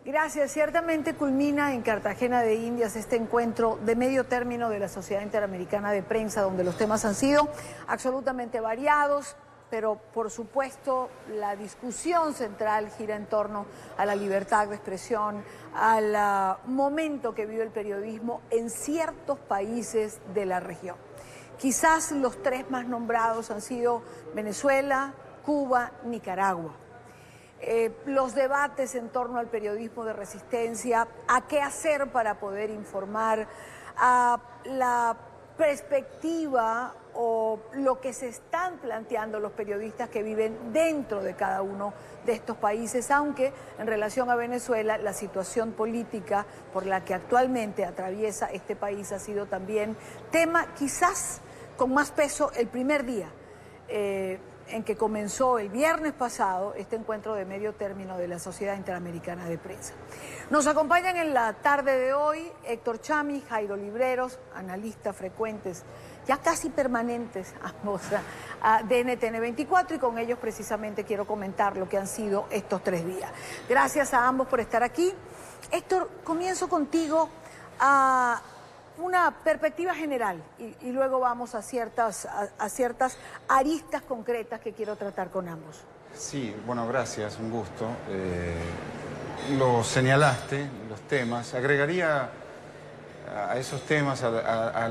Gracias. Ciertamente culmina en Cartagena de Indias este encuentro de medio término de la Sociedad Interamericana de Prensa, donde los temas han sido absolutamente variados, pero por supuesto la discusión central gira en torno a la libertad de expresión, al momento que vive el periodismo en ciertos países de la región. Quizás los tres más nombrados han sido Venezuela, Cuba, Nicaragua. Los debates en torno al periodismo de resistencia, a qué hacer para poder informar, a la perspectiva o lo que se están planteando los periodistas que viven dentro de cada uno de estos países, aunque en relación a Venezuela la situación política por la que actualmente atraviesa este país ha sido también tema quizás con más peso el primer día en que comenzó el viernes pasado este encuentro de medio término de la Sociedad Interamericana de Prensa. Nos acompañan en la tarde de hoy Héctor Chami, Jairo Libreros, analistas frecuentes, ya casi permanentes ambos de NTN 24, y con ellos precisamente quiero comentar lo que han sido estos 3 días. Gracias a ambos por estar aquí. Héctor, comienzo contigo a una perspectiva general y luego vamos a ciertas aristas concretas que quiero tratar con ambos. Sí, bueno, gracias, un gusto. Lo señalaste, los temas. Agregaría a esos temas, a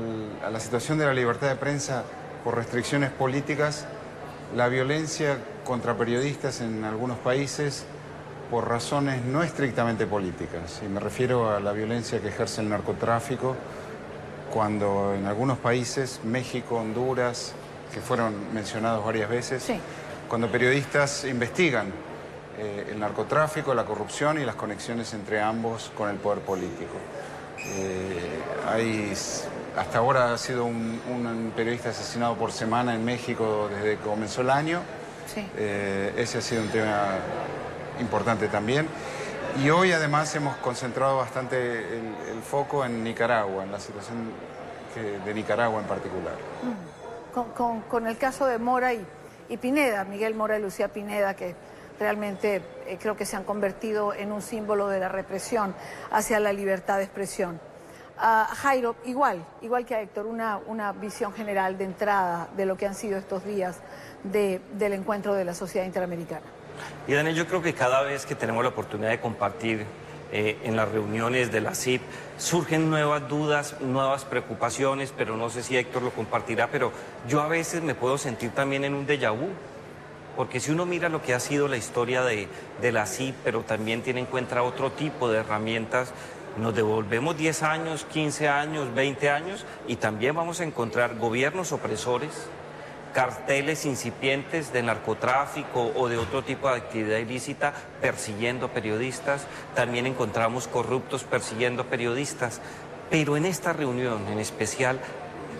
la situación de la libertad de prensa por restricciones políticas, la violencia contra periodistas en algunos países por razones no estrictamente políticas. Y me refiero a la violencia que ejerce el narcotráfico, cuando en algunos países, México, Honduras, que fueron mencionados varias veces, sí, cuando periodistas investigan el narcotráfico, la corrupción y las conexiones entre ambos con el poder político. Hasta ahora ha sido un periodista asesinado por semana en México desde que comenzó el año. Sí. Ese ha sido un tema importante también. Y hoy además hemos concentrado bastante el foco en Nicaragua, en la situación de Nicaragua en particular. Con el caso de Mora y Pineda, Miguel Mora y Lucía Pineda, que realmente creo que se han convertido en un símbolo de la represión hacia la libertad de expresión. Jairo, igual que a Héctor, una visión general de entrada de lo que han sido estos días del encuentro de la Sociedad Interamericana. Y Daniel, yo creo que cada vez que tenemos la oportunidad de compartir en las reuniones de la CIP, surgen nuevas dudas, nuevas preocupaciones, pero no sé si Héctor lo compartirá, pero yo a veces me puedo sentir también en un déjà vu, porque si uno mira lo que ha sido la historia de la CIP, pero también tiene en cuenta otro tipo de herramientas, nos devolvemos 10 años, 15 años, 20 años, y también vamos a encontrar gobiernos opresores, carteles incipientes de narcotráfico o de otro tipo de actividad ilícita persiguiendo periodistas, también encontramos corruptos persiguiendo periodistas, pero en esta reunión en especial,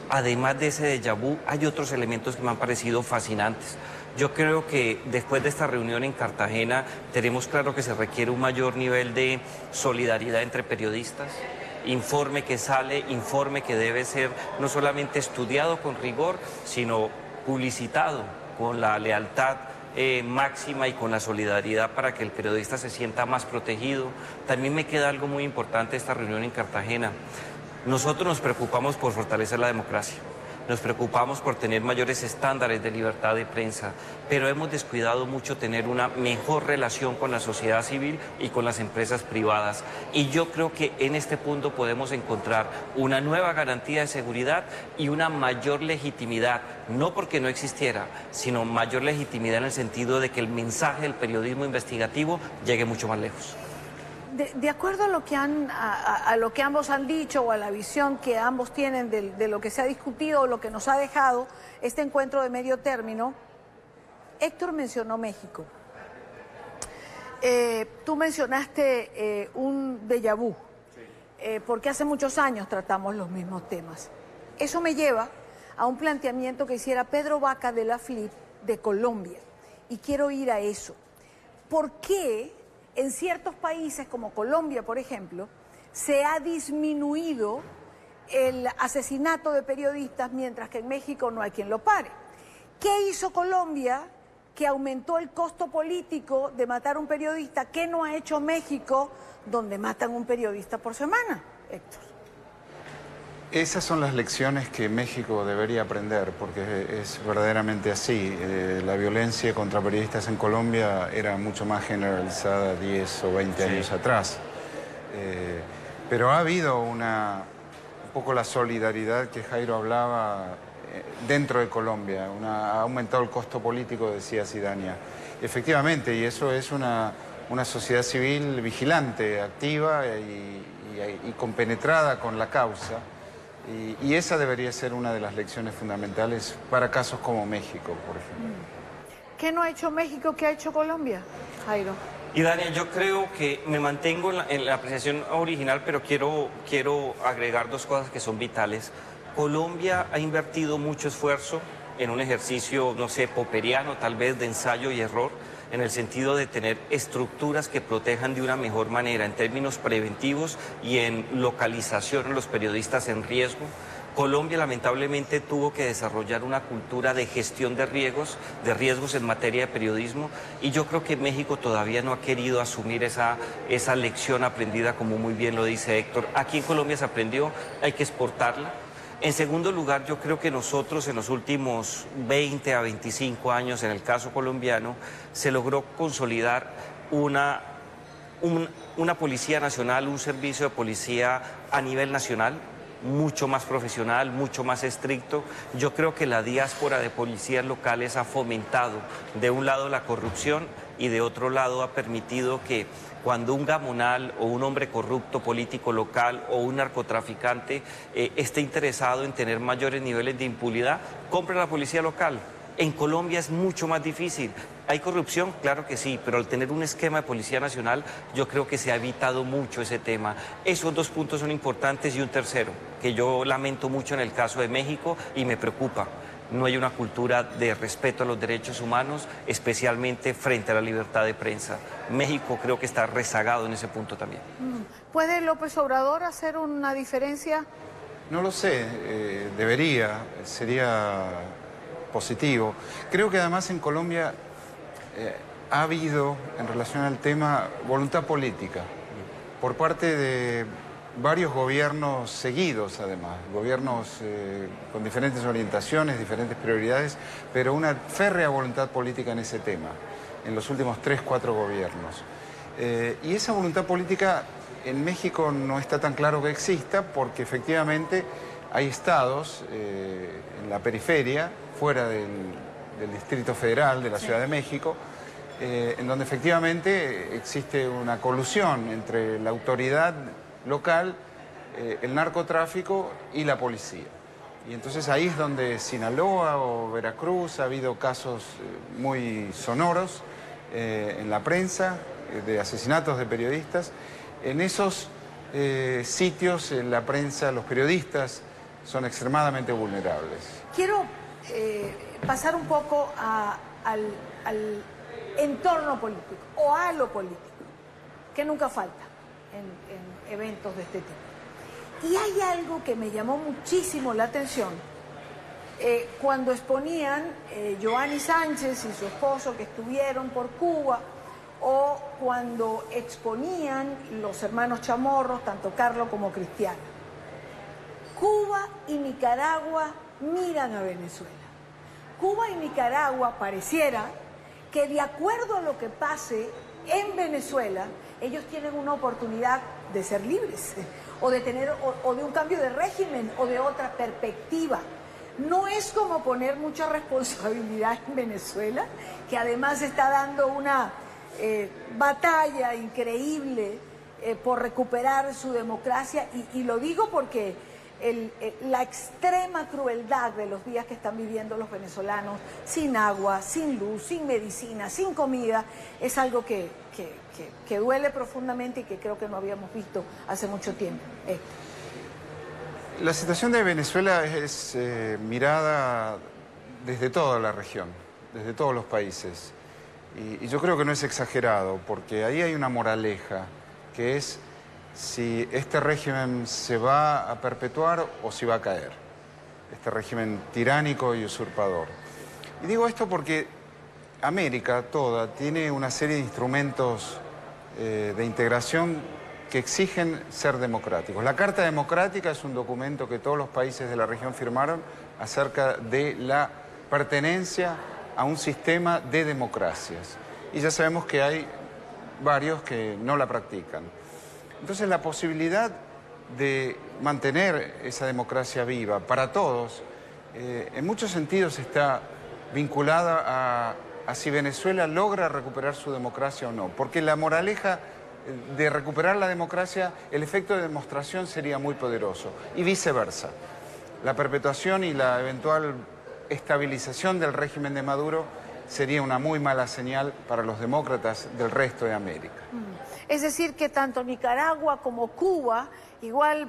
además de ese déjà vu, hay otros elementos que me han parecido fascinantes. Yo creo que después de esta reunión en Cartagena tenemos claro que se requiere un mayor nivel de solidaridad entre periodistas, informe que sale, informe que debe ser no solamente estudiado con rigor, sino publicitado con la lealtad máxima y con la solidaridad para que el periodista se sienta más protegido. También me queda algo muy importante de esta reunión en Cartagena. Nosotros nos preocupamos por fortalecer la democracia, nos preocupamos por tener mayores estándares de libertad de prensa, pero hemos descuidado mucho tener una mejor relación con la sociedad civil y con las empresas privadas. Y yo creo que en este punto podemos encontrar una nueva garantía de seguridad y una mayor legitimidad, no porque no existiera, sino mayor legitimidad en el sentido de que el mensaje del periodismo investigativo llegue mucho más lejos. De acuerdo a lo que ambos han dicho o a la visión que ambos tienen de lo que se ha discutido o lo que nos ha dejado este encuentro de medio término, Héctor mencionó México. Tú mencionaste un déjà vu, porque hace muchos años tratamos los mismos temas. Eso me lleva a un planteamiento que hiciera Pedro Vaca de la FLIP de Colombia, y quiero ir a eso. ¿Por qué en ciertos países como Colombia, por ejemplo, se ha disminuido el asesinato de periodistas, mientras que en México no hay quien lo pare? ¿Qué hizo Colombia que aumentó el costo político de matar a un periodista. ¿Qué no ha hecho México, donde matan a un periodista por semana, Héctor? Esas son las lecciones que México debería aprender, porque es verdaderamente así. La violencia contra periodistas en Colombia era mucho más generalizada 10 o 20 años atrás. Pero ha habido un poco la solidaridad que Jairo hablaba dentro de Colombia. Ha aumentado el costo político, decía Sidania. Efectivamente, y eso es una sociedad civil vigilante, activa y compenetrada con la causa. Y esa debería ser una de las lecciones fundamentales para casos como México, por ejemplo. ¿Qué no ha hecho México que ha hecho Colombia, Jairo? Y Daniel, yo creo que me mantengo en la apreciación original, pero quiero agregar dos cosas que son vitales. Colombia ha invertido mucho esfuerzo en un ejercicio, no sé, popperiano, tal vez de ensayo y error, en el sentido de tener estructuras que protejan de una mejor manera en términos preventivos y en localización a los periodistas en riesgo. Colombia lamentablemente tuvo que desarrollar una cultura de gestión de riesgos en materia de periodismo, y yo creo que México todavía no ha querido asumir esa lección aprendida, como muy bien lo dice Héctor. Aquí en Colombia se aprendió, hay que exportarla. En segundo lugar, yo creo que nosotros en los últimos 20 a 25 años, en el caso colombiano, se logró consolidar una policía nacional, un servicio de policía a nivel nacional, mucho más profesional, mucho más estricto. Yo creo que la diáspora de policías locales ha fomentado, de un lado, la corrupción y de otro lado ha permitido que cuando un gamonal o un hombre corrupto político local o un narcotraficante esté interesado en tener mayores niveles de impunidad, compre la policía local. En Colombia es mucho más difícil. ¿Hay corrupción? Claro que sí, pero al tener un esquema de Policía Nacional, yo creo que se ha evitado mucho ese tema. Esos dos puntos son importantes, y un tercero, que yo lamento mucho en el caso de México y me preocupa. No hay una cultura de respeto a los derechos humanos, especialmente frente a la libertad de prensa. México creo que está rezagado en ese punto también. ¿Puede López Obrador hacer una diferencia? No lo sé, debería, sería positivo. Creo que además en Colombia ha habido, en relación al tema, voluntad política por parte de varios gobiernos seguidos, además, gobiernos con diferentes orientaciones, diferentes prioridades, pero una férrea voluntad política en ese tema, en los últimos 3, 4 gobiernos. Y esa voluntad política en México no está tan claro que exista, porque efectivamente hay estados en la periferia, fuera del Distrito Federal, de la Ciudad de México, en donde efectivamente existe una colusión entre la autoridad local, el narcotráfico y la policía. Y entonces ahí es donde Sinaloa o Veracruz ha habido casos muy sonoros en la prensa, de asesinatos de periodistas. En esos sitios, la prensa, los periodistas son extremadamente vulnerables. Quiero pasar un poco al entorno político o a lo político, que nunca falta en eventos de este tipo. Y hay algo que me llamó muchísimo la atención cuando exponían Joanny Sánchez y su esposo, que estuvieron por Cuba, o cuando exponían los hermanos Chamorros, tanto Carlos como Cristiana. Cuba y Nicaragua miran a Venezuela. Cuba y Nicaragua pareciera que, de acuerdo a lo que pase en Venezuela, ellos tienen una oportunidad de ser libres, o de tener o de un cambio de régimen, o de otra perspectiva. No es como poner mucha responsabilidad en Venezuela, que además está dando una batalla increíble por recuperar su democracia, y lo digo porque la extrema crueldad de los días que están viviendo los venezolanos, sin agua, sin luz, sin medicina, sin comida, es algo que duele profundamente y que creo que no habíamos visto hace mucho tiempo. La situación de Venezuela es mirada desde toda la región, desde todos los países. Y yo creo que no es exagerado, porque ahí hay una moraleja, que es si este régimen se va a perpetuar o si va a caer. Este régimen tiránico y usurpador. Y digo esto porque América toda tiene una serie de instrumentos de integración que exigen ser democráticos. La Carta Democrática es un documento que todos los países de la región firmaron acerca de la pertenencia a un sistema de democracias. Y ya sabemos que hay varios que no la practican. Entonces la posibilidad de mantener esa democracia viva para todos, en muchos sentidos está vinculada a si Venezuela logra recuperar su democracia o no. Porque la moraleja de recuperar la democracia, el efecto de demostración sería muy poderoso. Y viceversa. La perpetuación y la eventual estabilización del régimen de Maduro sería una muy mala señal para los demócratas del resto de América. Es decir, que tanto Nicaragua como Cuba igual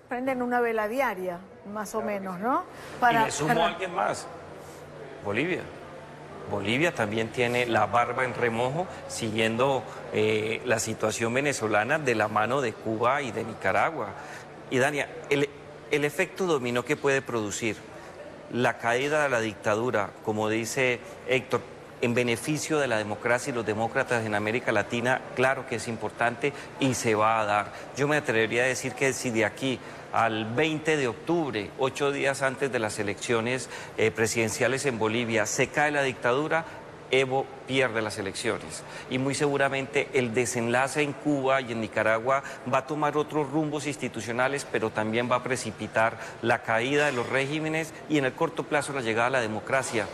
prenden una vela diaria, más o menos, ¿no? Y le sumo a alguien más, Bolivia. Bolivia también tiene la barba en remojo siguiendo la situación venezolana de la mano de Cuba y de Nicaragua. Y Dania, el efecto dominó que puede producir la caída de la dictadura, como dice Héctor, en beneficio de la democracia y los demócratas en América Latina, claro que es importante y se va a dar. Yo me atrevería a decir que si de aquí al 20 de octubre, 8 días antes de las elecciones presidenciales en Bolivia, se cae la dictadura, Evo pierde las elecciones. Y muy seguramente el desenlace en Cuba y en Nicaragua va a tomar otros rumbos institucionales, pero también va a precipitar la caída de los regímenes y en el corto plazo la llegada a la democracia.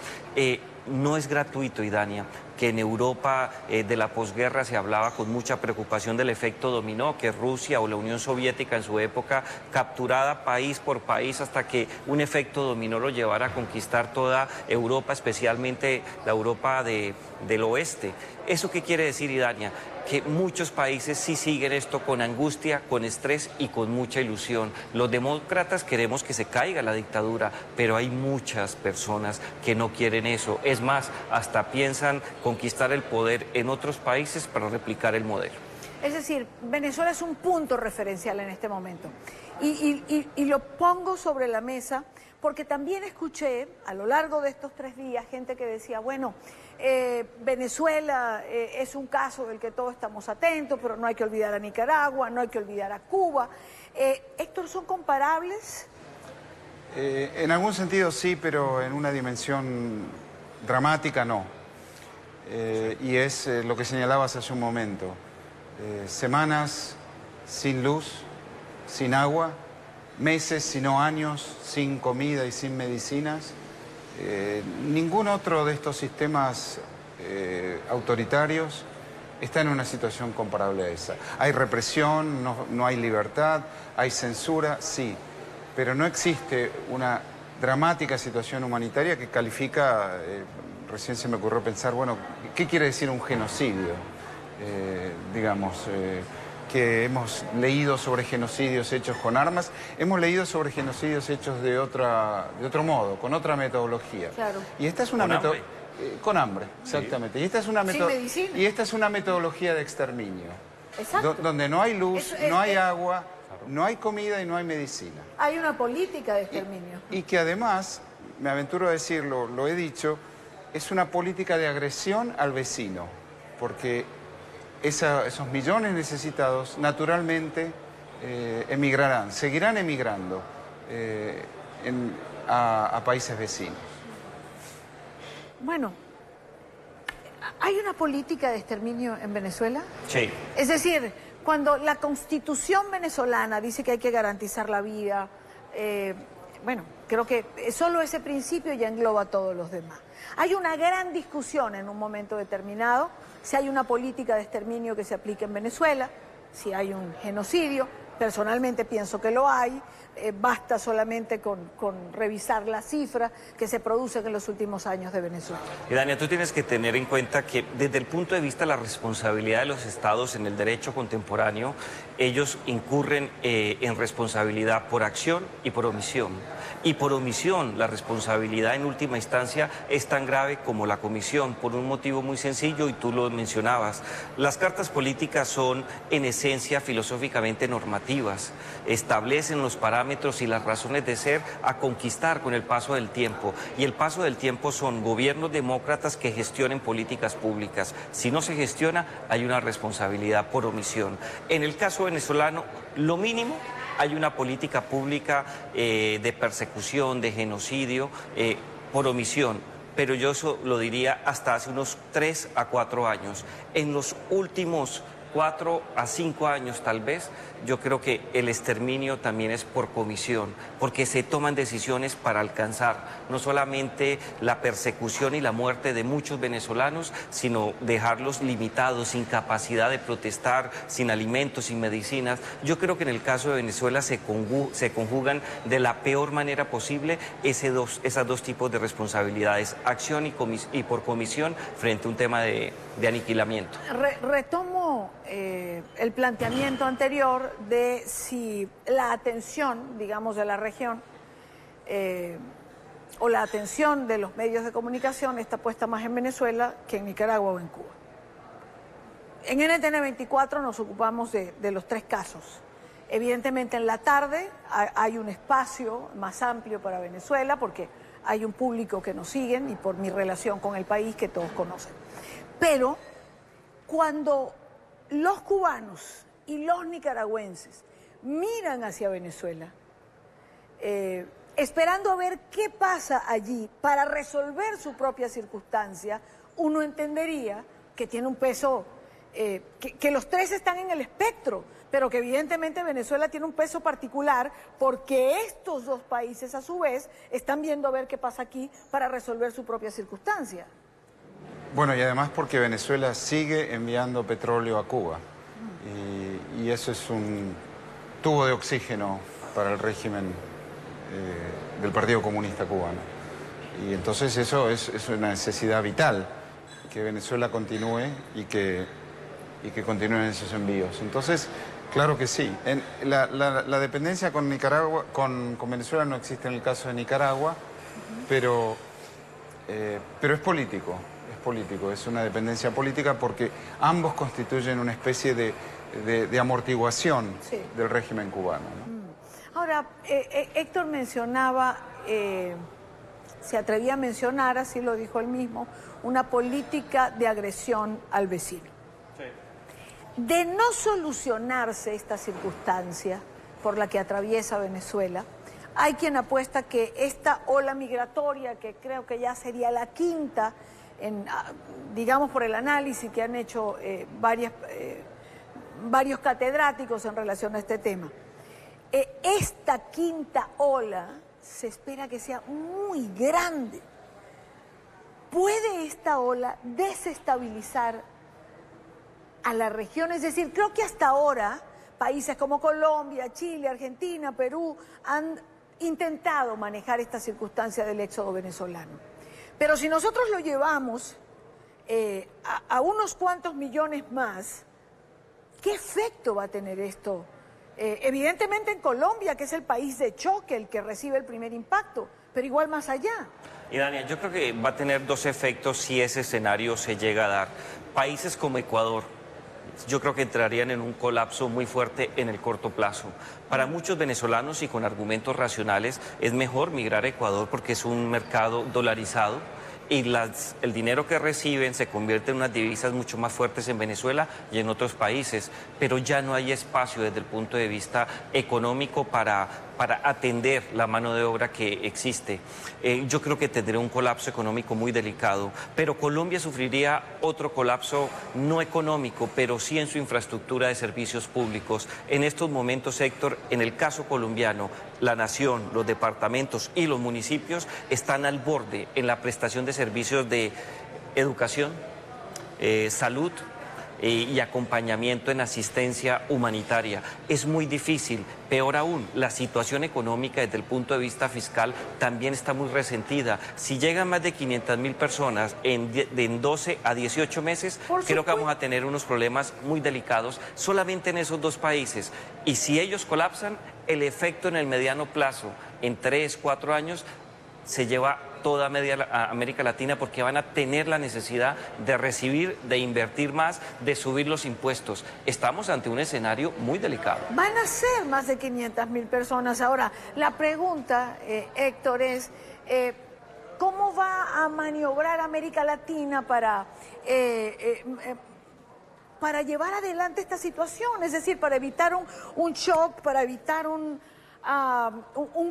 No es gratuito, Idania, que en Europa de la posguerra se hablaba con mucha preocupación del efecto dominó, que Rusia o la Unión Soviética en su época capturada país por país hasta que un efecto dominó lo llevara a conquistar toda Europa, especialmente la Europa del oeste. ¿Eso qué quiere decir, Idania? Que muchos países sí siguen esto con angustia, con estrés y con mucha ilusión. Los demócratas queremos que se caiga la dictadura, pero hay muchas personas que no quieren eso. Es más, hasta piensan conquistar el poder en otros países para replicar el modelo. Es decir, Venezuela es un punto referencial en este momento. Y lo pongo sobre la mesa porque también escuché a lo largo de estos 3 días gente que decía, bueno, Venezuela es un caso del que todos estamos atentos, pero no hay que olvidar a Nicaragua, no hay que olvidar a Cuba. Héctor, ¿son comparables? En algún sentido sí, pero en una dimensión dramática no. Y es lo que señalabas hace un momento. Semanas sin luz, sin agua, meses, si no años, sin comida y sin medicinas. Ningún otro de estos sistemas autoritarios está en una situación comparable a esa. Hay represión, no hay libertad, hay censura, sí, pero no existe una dramática situación humanitaria que califica, recién se me ocurrió pensar, bueno, ¿qué quiere decir un genocidio? Que hemos leído sobre genocidios hechos con armas, hemos leído sobre genocidios hechos de otro modo, con otra metodología. Claro. Y esta es una metodología con hambre, exactamente. Sí. Y esta es una metodología de exterminio. Exacto. Donde no hay luz, no hay agua, no hay comida y no hay medicina. Hay una política de exterminio. Y que además, me aventuro a decirlo, lo he dicho, es una política de agresión al vecino, porque esos millones necesitados naturalmente emigrarán, seguirán emigrando a países vecinos. Bueno, ¿hay una política de exterminio en Venezuela? Sí. Es decir, cuando la Constitución venezolana dice que hay que garantizar la vida, bueno, creo que solo ese principio ya engloba a todos los demás. Hay una gran discusión en un momento determinado si hay una política de exterminio que se aplique en Venezuela, si hay un genocidio. Personalmente pienso que lo hay, basta solamente con revisar las cifras que se producen en los últimos años de Venezuela. Y Dania, tú tienes que tener en cuenta que desde el punto de vista de la responsabilidad de los estados en el derecho contemporáneo, ellos incurren en responsabilidad por acción y por omisión. Y por omisión, la responsabilidad en última instancia es tan grave como la comisión, por un motivo muy sencillo, y tú lo mencionabas. Las cartas políticas son, en esencia, filosóficamente normativas. objetivas, establecen los parámetros y las razones de ser a conquistar con el paso del tiempo. Y el paso del tiempo son gobiernos demócratas que gestionen políticas públicas. Si no se gestiona, hay una responsabilidad por omisión. En el caso venezolano, lo mínimo, hay una política pública de persecución, de genocidio, por omisión. Pero yo eso lo diría hasta hace unos 3 a 4 años. En los últimos 4 a 5 años tal vez, yo creo que el exterminio también es por comisión, porque se toman decisiones para alcanzar no solamente la persecución y la muerte de muchos venezolanos, sino dejarlos limitados, sin capacidad de protestar, sin alimentos, sin medicinas. Yo creo que en el caso de Venezuela se conjugan de la peor manera posible esas dos tipos de responsabilidades, acción y por comisión frente a un tema de aniquilamiento. Retomo el planteamiento anterior de si la atención, digamos, de la región o la atención de los medios de comunicación está puesta más en Venezuela que en Nicaragua o en Cuba. En NTN 24 nos ocupamos de los 3 casos. Evidentemente en la tarde hay un espacio más amplio para Venezuela porque hay un público que nos siguen y por mi relación con el país que todos conocen. Pero cuando los cubanos y los nicaragüenses miran hacia Venezuela, esperando a ver qué pasa allí para resolver su propia circunstancia, uno entendería que tiene un peso, que los 3 están en el espectro, pero que evidentemente Venezuela tiene un peso particular porque estos 2 países a su vez están viendo a ver qué pasa aquí para resolver su propia circunstancia. Bueno, y además porque Venezuela sigue enviando petróleo a Cuba y eso es un tubo de oxígeno para el régimen del Partido Comunista Cubano. Y entonces eso es una necesidad vital, que Venezuela continúe y que continúen esos envíos. Entonces, claro que sí. La dependencia con Nicaragua, con Venezuela no existe en el caso de Nicaragua, pero es político. Es una dependencia política porque ambos constituyen una especie de amortiguación del régimen cubano, ¿no? Ahora, Héctor mencionaba, se atrevía a mencionar, así lo dijo él mismo, una política de agresión al vecino. Sí. De no solucionarse esta circunstancia por la que atraviesa Venezuela, hay quien apuesta que esta ola migratoria, que creo que ya sería la 5ª, digamos por el análisis que han hecho varios catedráticos en relación a este tema. Esta 5ª ola se espera que sea muy grande. ¿Puede esta ola desestabilizar a la región? Es decir, creo que hasta ahora países como Colombia, Chile, Argentina, Perú han intentado manejar esta circunstancia del éxodo venezolano. Pero si nosotros lo llevamos a unos cuantos millones más, ¿qué efecto va a tener esto? Evidentemente en Colombia, que es el país de choque, el que recibe el primer impacto, pero igual más allá. Y Dania, yo creo que va a tener 2 efectos si ese escenario se llega a dar. Países como Ecuador, yo creo que entrarían en un colapso muy fuerte en el corto plazo. Para muchos venezolanos y con argumentos racionales es mejor migrar a Ecuador porque es un mercado dolarizado y el dinero que reciben se convierte en unas divisas mucho más fuertes en Venezuela y en otros países, pero ya no hay espacio desde el punto de vista económico para atender la mano de obra que existe. Yo creo que tendría un colapso económico muy delicado, pero Colombia sufriría otro colapso no económico, pero sí en su infraestructura de servicios públicos. En estos momentos, Héctor, en el caso colombiano, la nación, los departamentos y los municipios están al borde en la prestación de servicios de educación, salud, y acompañamiento en asistencia humanitaria. Es muy difícil. Peor aún, la situación económica desde el punto de vista fiscal también está muy resentida. Si llegan más de 500.000 personas en 12 a 18 meses, creo que vamos a tener unos problemas muy delicados solamente en esos 2 países. Y si ellos colapsan, el efecto en el mediano plazo, en 3, 4 años, se lleva toda América Latina porque van a tener la necesidad de recibir, de invertir más, de subir los impuestos. Estamos ante un escenario muy delicado. Van a ser más de 500.000 personas. Ahora, la pregunta, Héctor, es ¿cómo va a maniobrar América Latina para llevar adelante esta situación? Es decir, para evitar un shock, para evitar un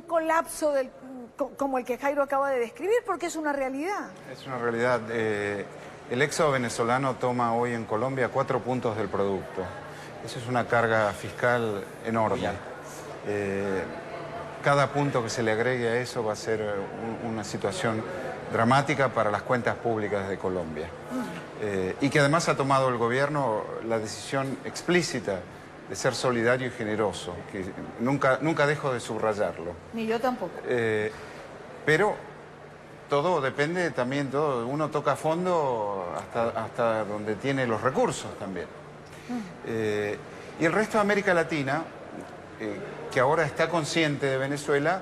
colapso como el que Jairo acaba de describir, porque es una realidad. Es una realidad. El éxodo venezolano toma hoy en Colombia 4 puntos del producto. Eso es una carga fiscal enorme. Cada punto que se le agregue a eso va a ser una situación dramática para las cuentas públicas de Colombia. Y que además ha tomado el gobierno la decisión explícita de ser solidario y generoso, que nunca dejo de subrayarlo. Ni yo tampoco. Pero todo depende también, uno toca a fondo hasta donde tiene los recursos también. Y el resto de América Latina, que ahora está consciente de Venezuela,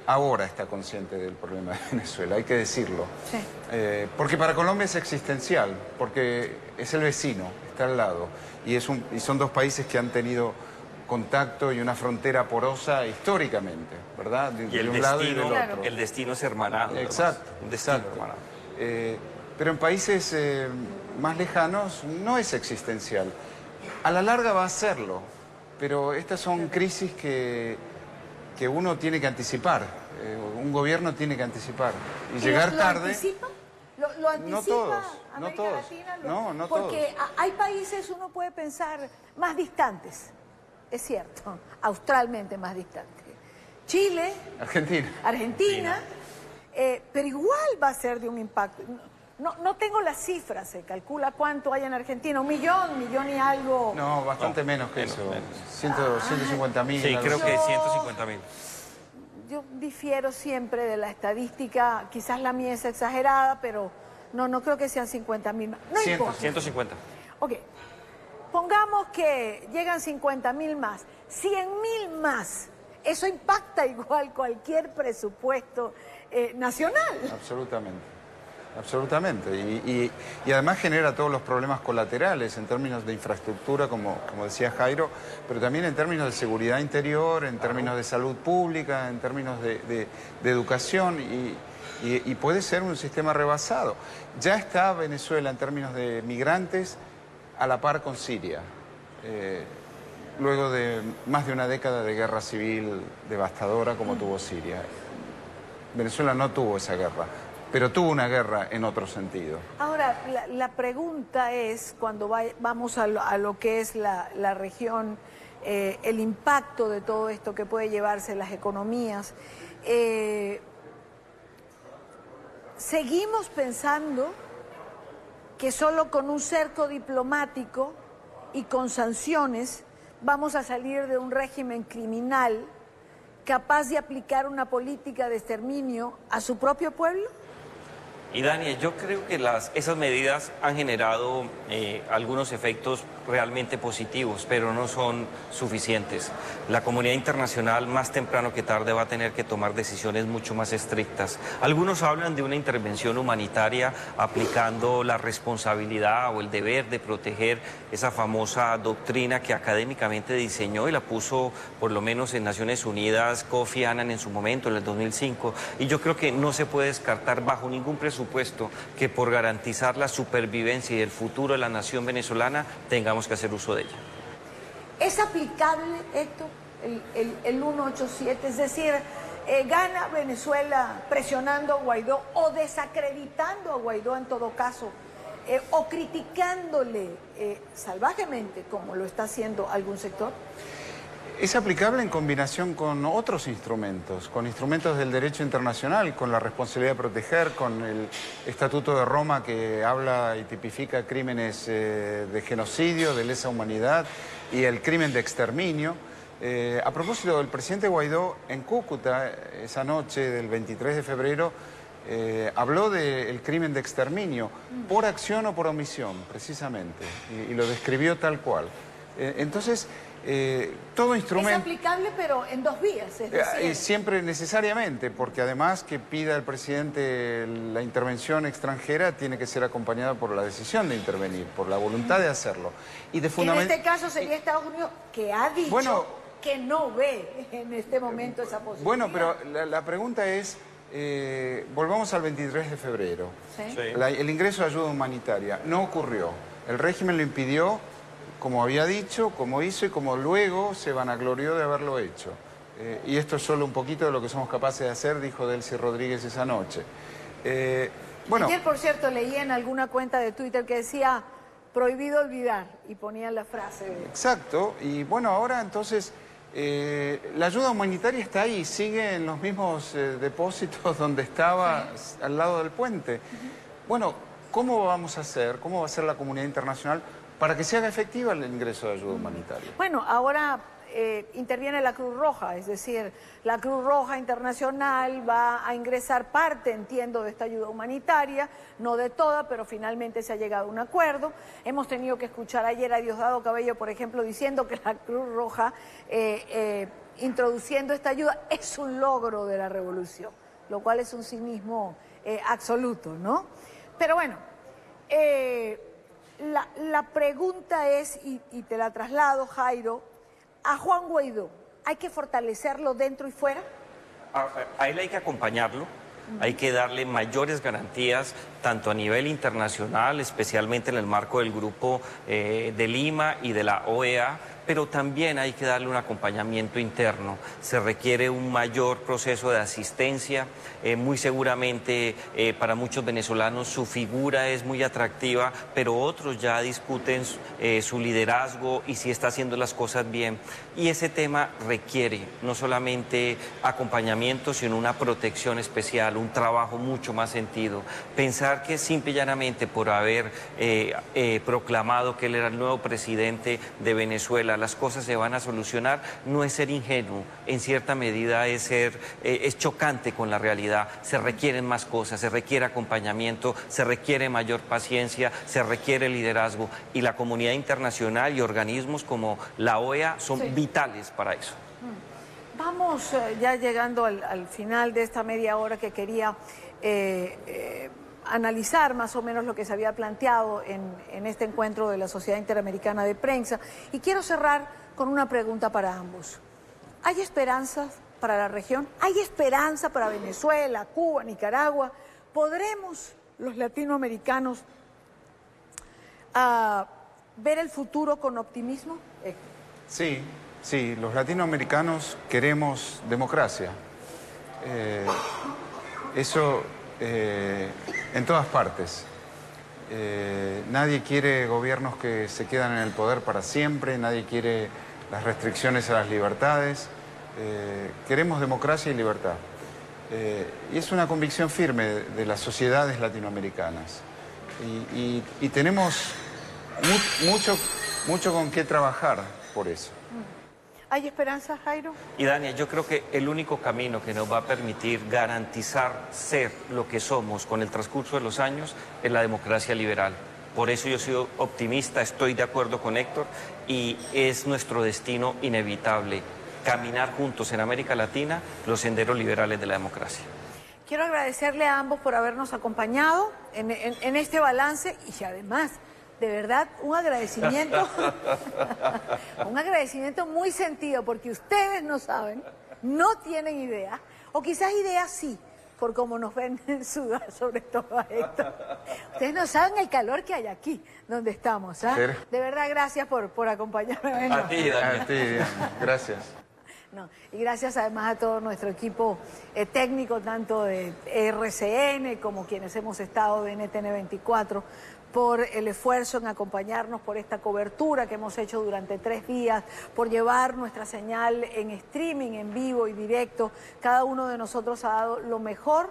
ahora está consciente del problema de Venezuela, hay que decirlo. Sí. Porque para Colombia es existencial, porque es el vecino, está al lado. Y son dos países que han tenido contacto y una frontera porosa históricamente, ¿verdad? Y el un lado y del destino, otro. el destino es hermanado. Exacto. Un destino Exacto. hermanado. Pero en países más lejanos no es existencial. A la larga va a serlo, pero estas son crisis que uno tiene que anticipar, un gobierno tiene que anticipar. Y llegar tarde... ¿Anticipa? ¿Lo anticipa No todos, América no todos. Latina? No porque todos. hay países, uno puede pensar, más distantes, es cierto, australmente más distantes. Chile, Argentina, pero igual va a ser de un impacto. No tengo las cifras, se calcula cuánto hay en Argentina, 1 millón y algo. No, bastante menos que eso. 150.000. Sí, creo que 150.000. Yo difiero siempre de la estadística, quizás la mía es exagerada, pero no creo que sean 50.000. No importa. 150. Ok, pongamos que llegan 50.000 más, 100.000 más. Eso impacta igual cualquier presupuesto nacional. Absolutamente. Absolutamente. Y además genera todos los problemas colaterales en términos de infraestructura, como decía Jairo, pero también en términos de seguridad interior, en términos de salud pública, en términos de educación y puede ser un sistema rebasado. Ya está Venezuela en términos de migrantes a la par con Siria, luego de más de una década de guerra civil devastadora como tuvo Siria. Venezuela no tuvo esa guerra, pero tuvo una guerra en otro sentido. Ahora, la pregunta es, cuando vamos a lo que es la región, el impacto de todo esto que puede llevarse las economías, ¿seguimos pensando que solo con un cerco diplomático y con sanciones vamos a salir de un régimen criminal capaz de aplicar una política de exterminio a su propio pueblo? Y Dani, yo creo que esas medidas han generado algunos efectos realmente positivos, pero no son suficientes. La comunidad internacional más temprano que tarde va a tener que tomar decisiones mucho más estrictas. Algunos hablan de una intervención humanitaria aplicando la responsabilidad o el deber de proteger esa famosa doctrina que académicamente diseñó y la puso por lo menos en Naciones Unidas Kofi Annan en su momento, en el 2005. Y yo creo que no se puede descartar bajo ningún presupuesto que por garantizar la supervivencia y el futuro de la nación venezolana tengamos que hacer uso de ella. ¿Es aplicable, Héctor, el 187? Es decir, ¿gana Venezuela presionando a Guaidó o desacreditando a Guaidó en todo caso? ¿O criticándole salvajemente, como lo está haciendo algún sector? Es aplicable en combinación con otros instrumentos, con instrumentos del derecho internacional, con la responsabilidad de proteger, con el Estatuto de Roma que habla y tipifica crímenes de genocidio, de lesa humanidad y el crimen de exterminio. A propósito, el presidente Guaidó en Cúcuta, esa noche del 23 de febrero, habló del crimen de exterminio, por acción o por omisión, precisamente, y lo describió tal cual. Entonces, todo instrumento... Es aplicable, pero en dos vías, es decir... Siempre necesariamente, porque además que pida el presidente la intervención extranjera tiene que ser acompañada por la decisión de intervenir, por la voluntad de hacerlo. Y de en este caso sería Estados Unidos, que ha dicho... Bueno, que no ve en este momento esa posibilidad. Bueno, pero la pregunta es, volvamos al 23 de febrero. ¿Sí? Sí. El ingreso de ayuda humanitaria no ocurrió. El régimen lo impidió, como había dicho, como hizo y como luego se vanaglorió de haberlo hecho. Y esto es solo un poquito de lo que somos capaces de hacer, dijo Delcy Rodríguez esa noche. Bueno, ayer, por cierto, leí en alguna cuenta de Twitter que decía prohibido olvidar y ponían la frase. Exacto, y bueno, ahora entonces... la ayuda humanitaria está ahí, sigue en los mismos depósitos donde estaba, al lado del puente. Bueno, ¿cómo vamos a hacer, cómo va a ser la comunidad internacional para que se haga efectiva el ingreso de ayuda humanitaria? Bueno, ahora interviene la Cruz Roja, es decir, la Cruz Roja Internacional va a ingresar parte, entiendo, de esta ayuda humanitaria, no de toda, pero finalmente se ha llegado a un acuerdo. Hemos tenido que escuchar ayer a Diosdado Cabello, por ejemplo, diciendo que la Cruz Roja introduciendo esta ayuda es un logro de la revolución, lo cual es un cinismo absoluto, ¿no? Pero bueno, la pregunta es, y te la traslado, Jairo, a Juan Guaidó, ¿hay que fortalecerlo dentro y fuera? A él hay que acompañarlo, hay que darle mayores garantías, tanto a nivel internacional, especialmente en el marco del Grupo de Lima y de la OEA, pero también hay que darle un acompañamiento interno. Se requiere un mayor proceso de asistencia. Muy seguramente para muchos venezolanos su figura es muy atractiva, pero otros ya discuten su liderazgo y si está haciendo las cosas bien. Y ese tema requiere no solamente acompañamiento, sino una protección especial, un trabajo mucho más sentido. Pensar que simple y llanamente por haber proclamado que él era el nuevo presidente de Venezuela, las cosas se van a solucionar, no es ser ingenuo, en cierta medida es chocante con la realidad. Se requieren más cosas, se requiere acompañamiento, se requiere mayor paciencia, se requiere liderazgo, y la comunidad internacional y organismos como la OEA son vitales para eso. Vamos ya llegando al final de esta media hora que quería analizar más o menos lo que se había planteado en este encuentro de la Sociedad Interamericana de Prensa. Y quiero cerrar con una pregunta para ambos. ¿Hay esperanzas para la región? ¿Hay esperanza para Venezuela, Cuba, Nicaragua? ¿Podremos los latinoamericanos ver el futuro con optimismo? Sí, sí, los latinoamericanos queremos democracia. Eso en todas partes. Nadie quiere gobiernos que se quedan en el poder para siempre, nadie quiere las restricciones a las libertades. Queremos democracia y libertad. Y es una convicción firme de las sociedades latinoamericanas. Y tenemos mucho con qué trabajar por eso. ¿Hay esperanza, Jairo? Y Dania, yo creo que el único camino que nos va a permitir garantizar ser lo que somos con el transcurso de los años es la democracia liberal. Por eso yo soy optimista, estoy de acuerdo con Héctor, y es nuestro destino inevitable caminar juntos en América Latina los senderos liberales de la democracia. Quiero agradecerle a ambos por habernos acompañado en este balance, y además, de verdad, un agradecimiento muy sentido, porque ustedes no saben, no tienen idea, o quizás ideas sí, por cómo nos ven sudar, sobre todo a esto. Ustedes no saben el calor que hay aquí, donde estamos, ¿ah? De verdad, gracias por acompañarme. A ti, Dania. A ti, gracias. No, y gracias además a todo nuestro equipo técnico, tanto de RCN como quienes hemos estado de NTN 24, por el esfuerzo en acompañarnos, por esta cobertura que hemos hecho durante 3 días, por llevar nuestra señal en streaming, en vivo y directo. Cada uno de nosotros ha dado lo mejor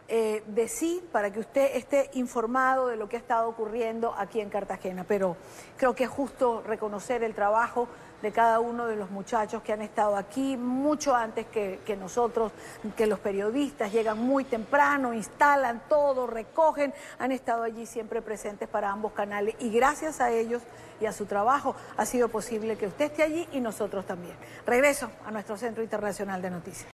de sí para que usted esté informado de lo que ha estado ocurriendo aquí en Cartagena. Pero creo que es justo reconocer el trabajo de cada uno de los muchachos que han estado aquí mucho antes que nosotros, que los periodistas llegan muy temprano, instalan todo, recogen, han estado allí siempre presentes para ambos canales y gracias a ellos y a su trabajo ha sido posible que usted esté allí y nosotros también. Regreso a nuestro Centro Internacional de Noticias.